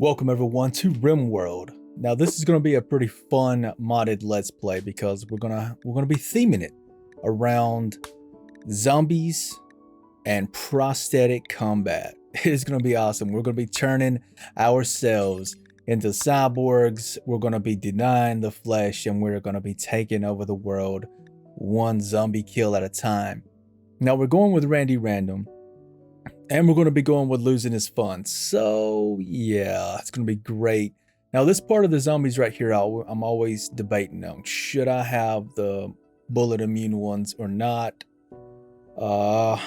Welcome everyone to Rimworld. Now this is going to be a pretty fun modded let's play because we're gonna be theming it around zombies and prosthetic combat. It is going to be awesome. We're going to be turning ourselves into cyborgs. We're going to be denying the flesh and we're going to be taking over the world one zombie kill at a time. Now we're going with Randy Random. And we're going to be going with losing is fun. So yeah, it's going to be great. Now this part of the zombies right here, I'm always debating on. Should I have the bullet immune ones or not? No.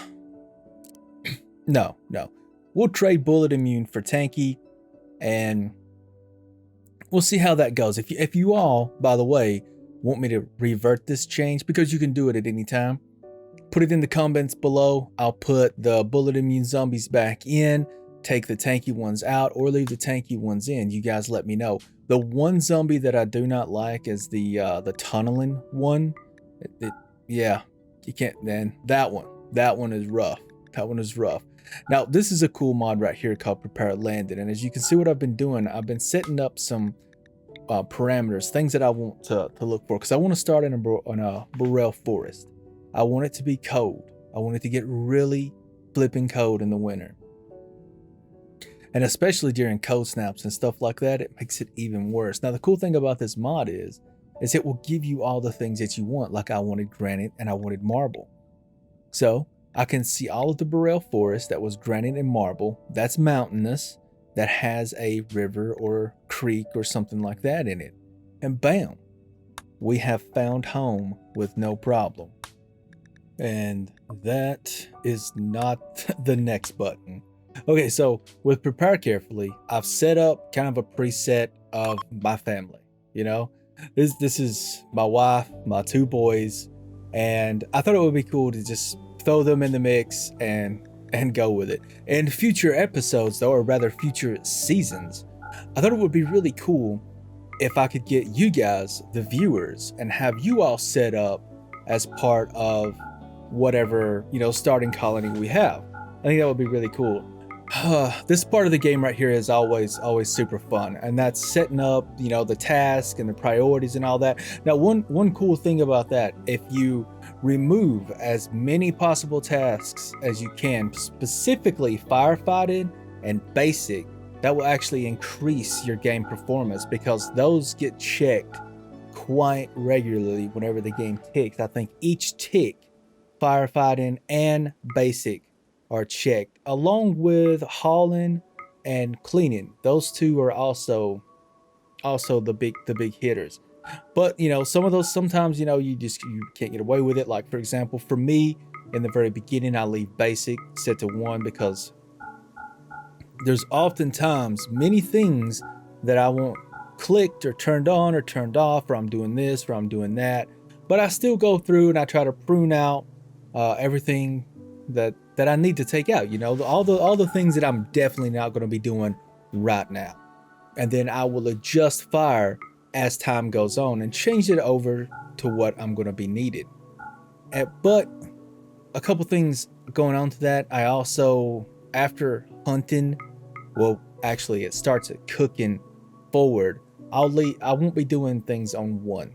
We'll trade bullet immune for tanky. And we'll see how that goes. If you all, by the way, want me to revert this change, because you can do it at any time, put it in the comments below. I'll put the bullet immune zombies back in, take the tanky ones out, or leave the tanky ones in. You guys let me know. The one zombie that I do not like is the tunneling one. Yeah, you can't, man. That one is rough. That one is rough. Now, this is a cool mod right here called Prepare Landed. And as you can see what I've been doing, I've been setting up some parameters, things that I want to look for, because I want to start in a Dwarf Fortress. I want it to be cold. I want it to get really flipping cold in the winter. And especially during cold snaps and stuff like that, it makes it even worse. Now, the cool thing about this mod is it will give you all the things that you want. Like I wanted granite and I wanted marble. So I can see all of the Dwarf Forest that was granite and marble. That's mountainous, that has a river or creek or something like that in it. And bam, we have found home with no problem. And that is not the next button. Okay, so with prepare carefully, I've set up kind of a preset of my family. You know, this is my wife, my two boys, and I thought it would be cool to just throw them in the mix and go with it. In future episodes, though, or rather future seasons, I thought it would be really cool if I could get you guys, the viewers, and have you all set up as part of whatever, you know, starting colony we have. I think that would be really cool. This part of the game right here is always super fun, and that's setting up, you know, the task and the priorities and all that. Now, one cool thing about that, if you remove as many possible tasks as you can, specifically firefighting and basic, that will actually increase your game performance, because those get checked quite regularly whenever the game ticks. I think each tick, firefighting and basic, are checked, along with hauling and cleaning. Those two are also the big hitters. But you know, some of those, sometimes, you know, you can't get away with it. Like for example, for me, in the very beginning, I leave basic set to 1 because there's oftentimes many things that I want clicked or turned on or turned off, or I'm doing this or I'm doing that, but I still go through and I try to prune out everything that I need to take out, you know, all the things that I'm definitely not going to be doing right now. And then I will adjust fire as time goes on and change it over to what I'm going to be needed. But a couple things going on to that, I also, after hunting, well, actually it starts at cooking forward, I won't be doing things on 1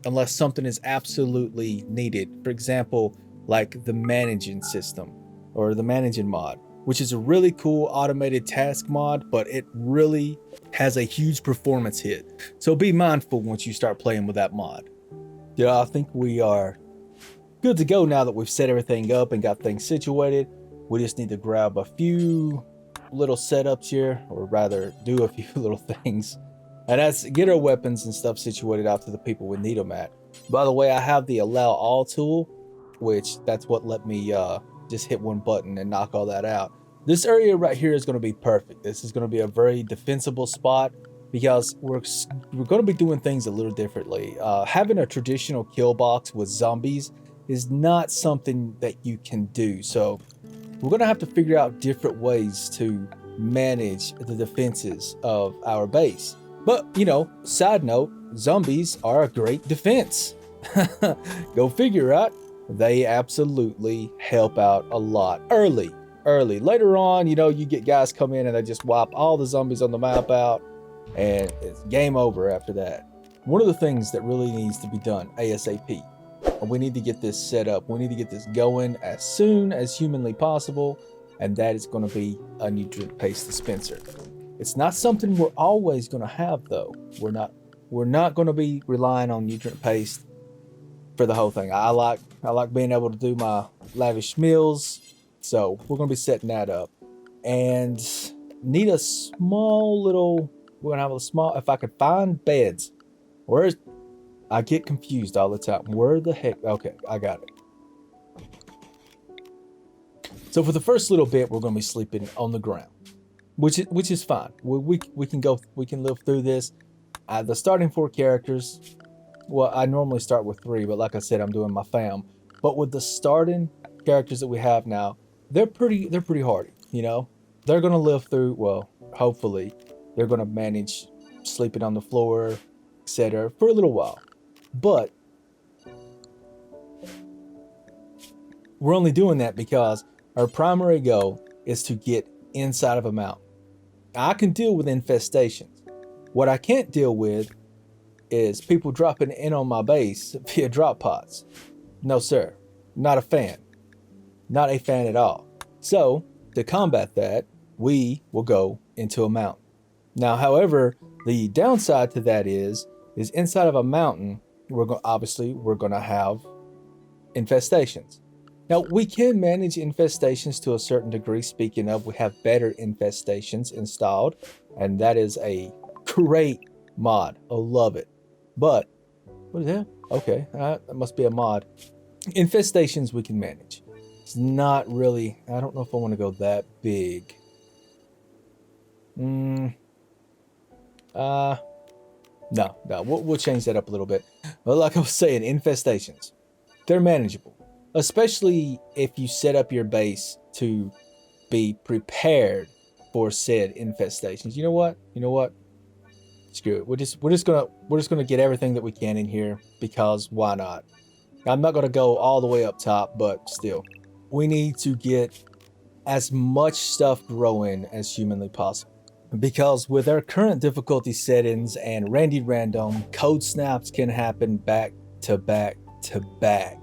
unless something is absolutely needed. For example, like the managing system or the managing mod, which is a really cool automated task mod, but it really has a huge performance hit. So be mindful once you start playing with that mod. Yeah, I think we are good to go now that we've set everything up and got things situated. We just need to grab a few little setups here, or rather do a few little things. And that's get our weapons and stuff situated out to the people we need them at. By the way, I have the allow all tool, which that's what let me just hit 1 button and knock all that out. This area right here is going to be perfect. This is going to be a very defensible spot because we're going to be doing things a little differently. Having a traditional kill box with zombies is not something that you can do. So we're going to have to figure out different ways to manage the defenses of our base. But, you know, side note, zombies are a great defense. Go figure out. They absolutely help out a lot early. early. Later on, you know, you get guys come in and they just wipe all the zombies on the map out, and it's game over after that. One of the things that really needs to be done ASAP, and we need to get this set up. We need to get this going as soon as humanly possible, and that is going to be a nutrient paste dispenser. It's not something we're always going to have, though. We're not going to be relying on nutrient paste for the whole thing. I like being able to do my lavish meals, so we're going to be setting that up, and need a small little. We're gonna have a small. If I could find beds, where's? I get confused all the time. Where the heck? Okay, I got it. So for the first little bit, we're gonna be sleeping on the ground, which is fine. We can go. We can live through this. The starting 4 characters. Well, I normally start with 3, but like I said, I'm doing my fam. But with the starting characters that we have now, they're pretty hardy. You know, they're gonna live through. Well, hopefully. They're going to manage sleeping on the floor, etc. for a little while. But we're only doing that because our primary goal is to get inside of a mountain. I can deal with infestations. What I can't deal with is people dropping in on my base via drop pods. No, sir. Not a fan. Not a fan at all. So, to combat that, we will go into a mountain. Now, however, the downside to that is inside of a mountain, we're going to have infestations. Now, we can manage infestations to a certain degree. Speaking of, we have better infestations installed, and that is a great mod. I love it. But what is that? Okay, that must be a mod. Infestations we can manage. It's not really. I don't know if I want to go that big. No, we'll change that up a little bit. But like I was saying, infestations, they're manageable, especially if you set up your base to be prepared for said infestations. You know what? Screw it. We're just gonna get everything that we can in here, because why not? I'm not gonna go all the way up top, but still, we need to get as much stuff growing as humanly possible. Because with our current difficulty settings and random, code snaps can happen back to back to back.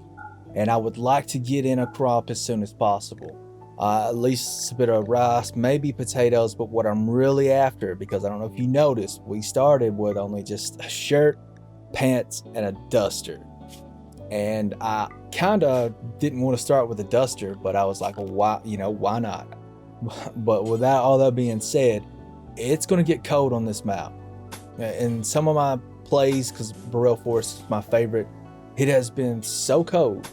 And I would like to get in a crop as soon as possible. At least a bit of rice, maybe potatoes, but what I'm really after, because I don't know if you noticed, we started with only just a shirt, pants, and a duster. And I kind of didn't want to start with a duster, but I was like, why not? But without all that being said, it's going to get cold on this map. In some of my plays, because Dwarf Fortress is my favorite, it has been so cold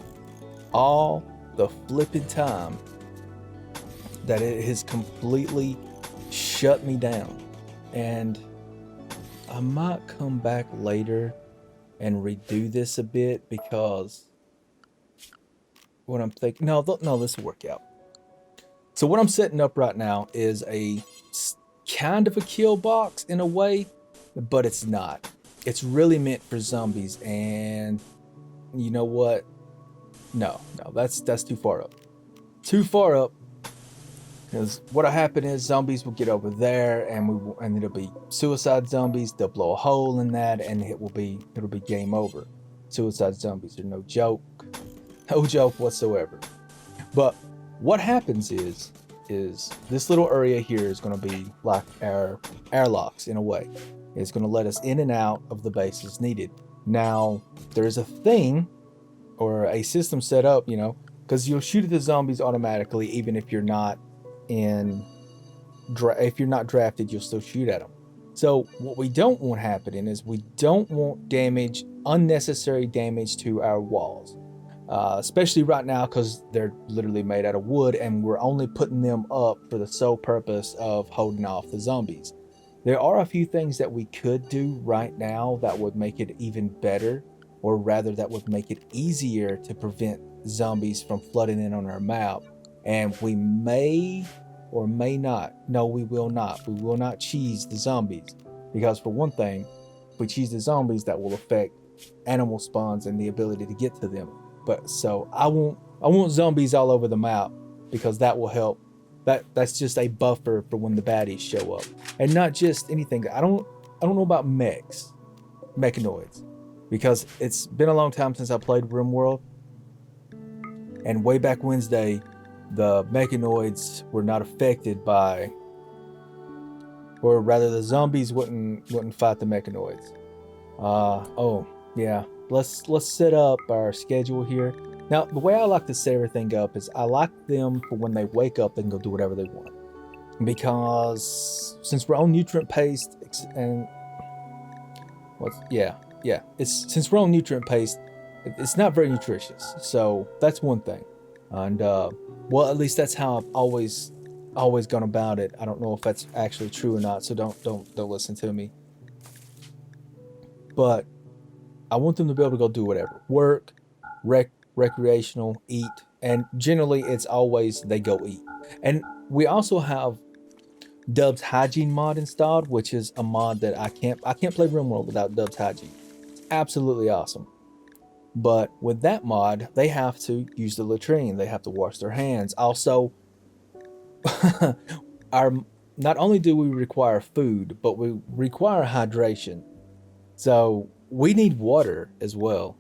all the flipping time that it has completely shut me down. And I might come back later and redo this a bit, because what I'm thinking, no, this will work out. So what I'm setting up right now is a kind of a kill box in a way, but it's not. It's really meant for zombies, and you know what? No, that's too far up. Because what'll happen is zombies will get over there, and it'll be suicide zombies. They'll blow a hole in that, and it'll be game over. Suicide zombies are no joke whatsoever. But what happens is this little area here is going to be like our airlocks in a way. It's going to let us in and out of the base as needed. Now, there's a thing or a system set up, because you'll shoot at the zombies automatically, even if you're not drafted, you'll still shoot at them. So what we don't want happening is we don't want unnecessary damage to our walls. Especially right now, because they're literally made out of wood, and we're only putting them up for the sole purpose of holding off the zombies. There are a few things that we could do right now that would make it even better, or rather that would make it easier to prevent zombies from flooding in on our map. And we may or may not, no, we will not cheese the zombies, because for one thing, if we cheese the zombies, that will affect animal spawns and the ability to get to them. But so I want zombies all over the map, because that will help That's just a buffer for when the baddies show up, and not just anything. I don't know about mechanoids, because it's been a long time since I played Rimworld, and way back Wednesday, the mechanoids were not affected by, or rather, the zombies wouldn't fight the mechanoids. Oh yeah, let's set up our schedule here. Now, the way I like to set everything up is I like them for when they wake up, they can go do whatever they want. Because since we're on nutrient paste and since we're on nutrient paste, it's not very nutritious. So that's one thing. And well, at least that's how I've always gone about it. I don't know if that's actually true or not, so don't listen to me. But I want them to be able to go do whatever. Work, recreational, eat, and generally it's always they go eat. And we also have Dub's Hygiene mod installed, which is a mod that I can't play Rimworld without Dub's Hygiene. It's absolutely awesome. But with that mod, they have to use the latrine. They have to wash their hands. Also, not only do we require food, but we require hydration. So we need water as well.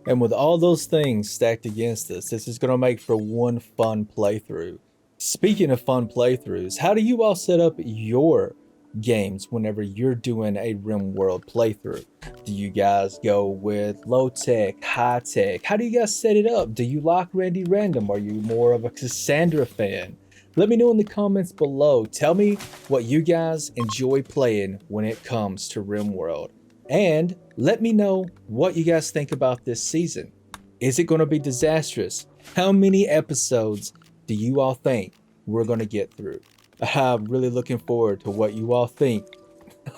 And with all those things stacked against us, this is going to make for one fun playthrough. Speaking of fun playthroughs, how do you all set up your games whenever you're doing a Rimworld playthrough? Do you guys go with low tech, high tech? How do you guys set it up? Do you like Randy Random? Are you more of a Cassandra fan? Let me know in the comments below. Tell me what you guys enjoy playing when it comes to Rimworld. And let me know what you guys think about this season. Is it going to be disastrous? How many episodes do you all think we're going to get through? I'm really looking forward to what you all think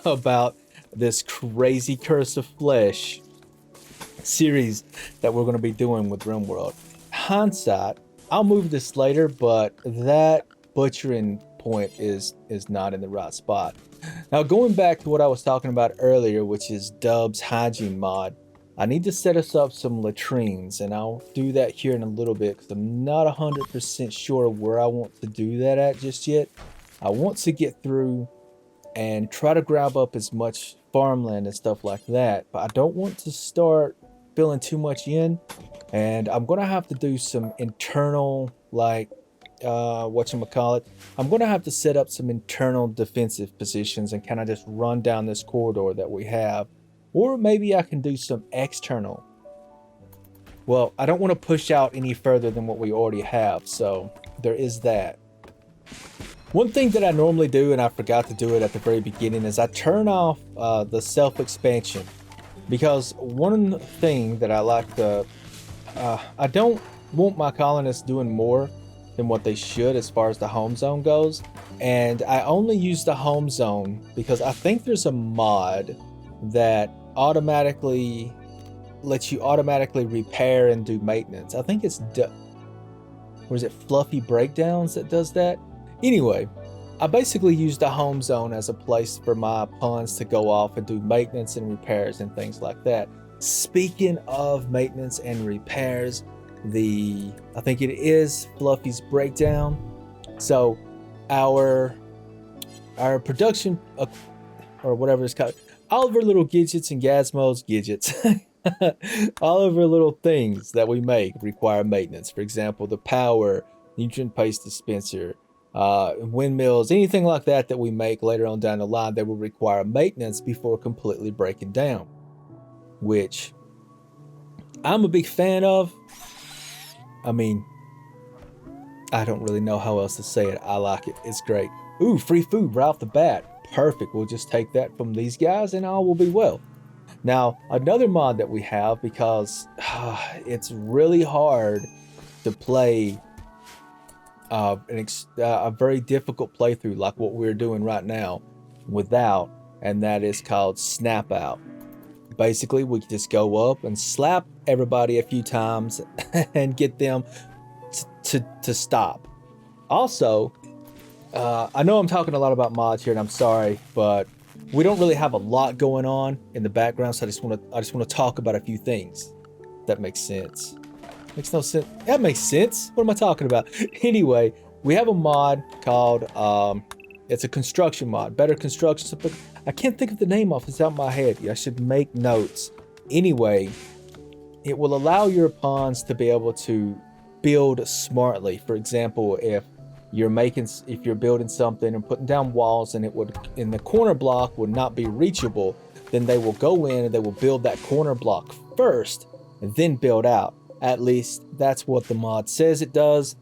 about this crazy Curse of Flesh series that we're going to be doing with Rimworld. Hindsight, I'll move this later, but that butchering point is not in the right spot. Now, going back to what I was talking about earlier, which is Dub's Hygiene mod, I need to set us up some latrines, and I'll do that here in a little bit because I'm not 100% sure where I want to do that at just yet. I want to get through and try to grab up as much farmland and stuff like that, but I don't want to start filling too much in, and I'm going to have to do some internal, like, whatchamacallit, I'm going to have to set up some internal defensive positions and kind of just run down this corridor that we have. Or maybe I can do some external. Well, I don't want to push out any further than what we already have, so there is that. One thing that I normally do, and I forgot to do it at the very beginning, is I turn off the self-expansion. Because one thing that I like to... I don't want my colonists doing more than what they should as far as the home zone goes, and I only use the home zone because I think there's a mod that automatically lets you automatically repair and do maintenance. I think it's or is it Fluffy Breakdowns that does that? Anyway, I basically use the home zone as a place for my pawns to go off and do maintenance and repairs and things like that. Speaking of maintenance and repairs, I think it is Fluffy's Breakdown. So our production or whatever it's called, all of our little gadgets and Gazmos gadgets, all of our little things that we make require maintenance. For example, the power, nutrient paste dispenser, windmills, anything like that we make later on down the line that will require maintenance before completely breaking down, which I'm a big fan of. I mean, I don't really know how else to say it. I like it. It's great. Ooh, free food right off the bat. Perfect. We'll just take that from these guys and all will be well. Now, another mod that we have, because it's really hard to play a very difficult playthrough like what we're doing right now without, and that is called Snap Out. Basically, we just go up and slap everybody a few times and get them to stop. Also, I know I'm talking a lot about mods here, and I'm sorry, but we don't really have a lot going on in the background, so I just want to talk about a few things. If that makes sense. Makes no sense. That makes sense. What am I talking about? Anyway, we have a mod called, it's a construction mod, better construction. But I can't think of the name off the top of my head. I should make notes. Anyway, it will allow your pawns to be able to build smartly. For example, if you're building something and putting down walls and the corner block would not be reachable, then they will go in and they will build that corner block first and then build out. At least that's what the mod says it does.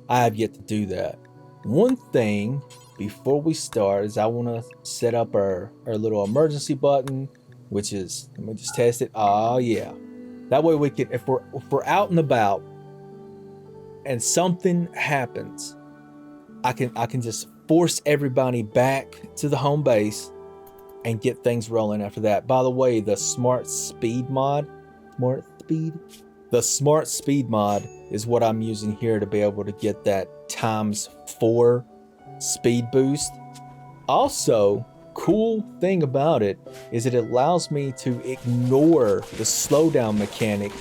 I have yet to do that. One thing before we start is I want to set up our little emergency button, which is, let me just test it. Oh yeah. That way we can, if we're out and about and something happens, I can just force everybody back to the home base and get things rolling after that. By the way, the smart speed mod is what I'm using here to be able to get that ×4 speed boost. Also, cool thing about it is it allows me to ignore the slowdown mechanic.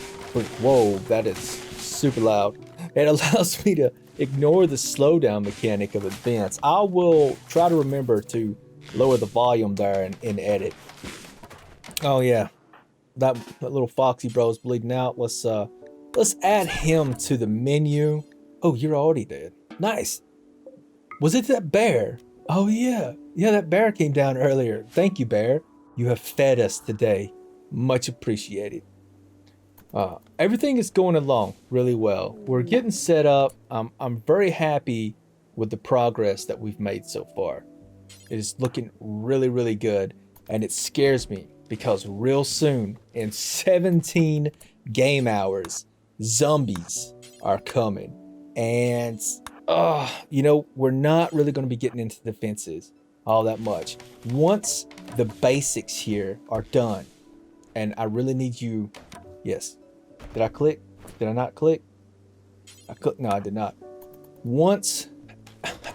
Whoa, that is super loud. It allows me to ignore the slowdown mechanic of events. I will try to remember to lower the volume there and edit. Oh yeah, that little foxy bro is bleeding out. Let's add him to the menu. Oh, you're already dead. Nice. Was it that bear? Oh yeah, that bear came down earlier. Thank you, bear. You have fed us today. Much appreciated. Everything is going along really well. We're getting set up. I'm very happy with the progress that we've made so far. It is looking really, really good, and it scares me because real soon, in 17 game hours, zombies are coming. And we're not really going to be getting into the fences all that much. Once the basics here are done, and I really need you. Yes. Did I click? Did I not click? I clicked. No, I did not. Once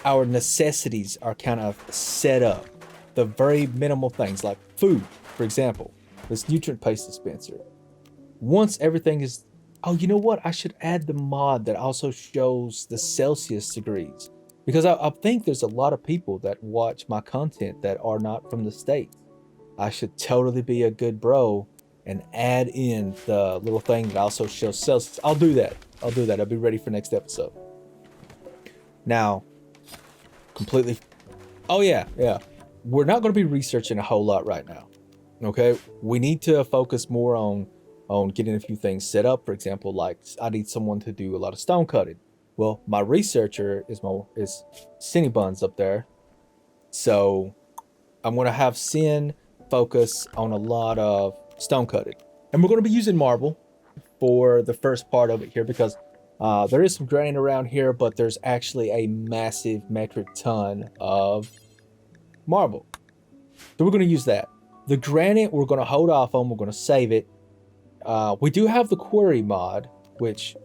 our necessities are kind of set up, the very minimal things like food, for example, this nutrient paste dispenser. Once everything is, oh, you know what? I should add the mod that also shows the Celsius degrees, because I think there's a lot of people that watch my content that are not from the States. I should totally be a good bro and add in the little thing that also shows Celsius. I'll do that. I'll be ready for next episode. Now, completely. Oh yeah. We're not going to be researching a whole lot right now. Okay, we need to focus more on getting a few things set up. For example, like I need someone to do a lot of stone cutting. Well, my researcher is Cinebuns up there, so I'm going to have Sin focus on a lot of stone cutting, and we're going to be using marble for the first part of it here, because there is some granite around here, but there's actually a massive metric ton of marble, so we're going to use that. The granite we're going to hold off on. We're going to save it. We do have the quarry mod, which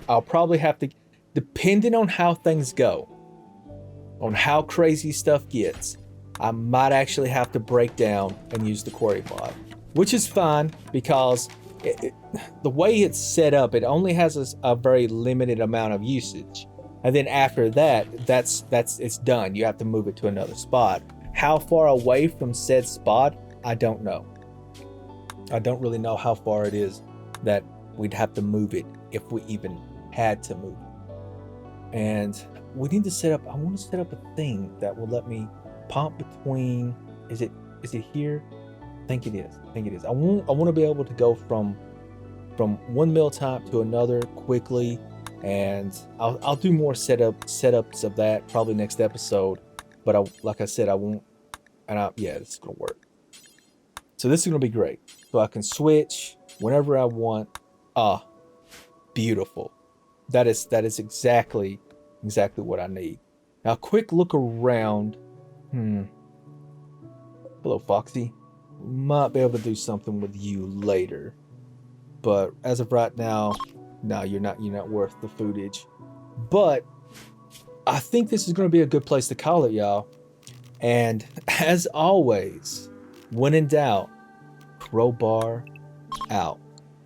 I'll probably have to, depending on how things go, on how crazy stuff gets, I might actually have to break down and use the quarry mod, which is fine because the way it's set up, it only has a very limited amount of usage. And then after that, it's done. You have to move it to another spot. How far away from said spot, I don't know. I don't really know how far it is that we'd have to move it if we even had to move it. And we need to set up, I want to set up a thing that will let me pop between, is it here? I think it is. I want to be able to go from one meal type to another quickly, and I'll do more setups of that probably next episode. But like I said, I won't, and yeah, this is gonna work. So this is gonna be great. So I can switch whenever I want. Beautiful. That is exactly what I need. Now, quick look around. Hello, Foxy. Might be able to do something with you later, but as of right now, no, you're not worth the footage. But I think this is going to be a good place to call it, y'all. And as always, when in doubt, crowbar out.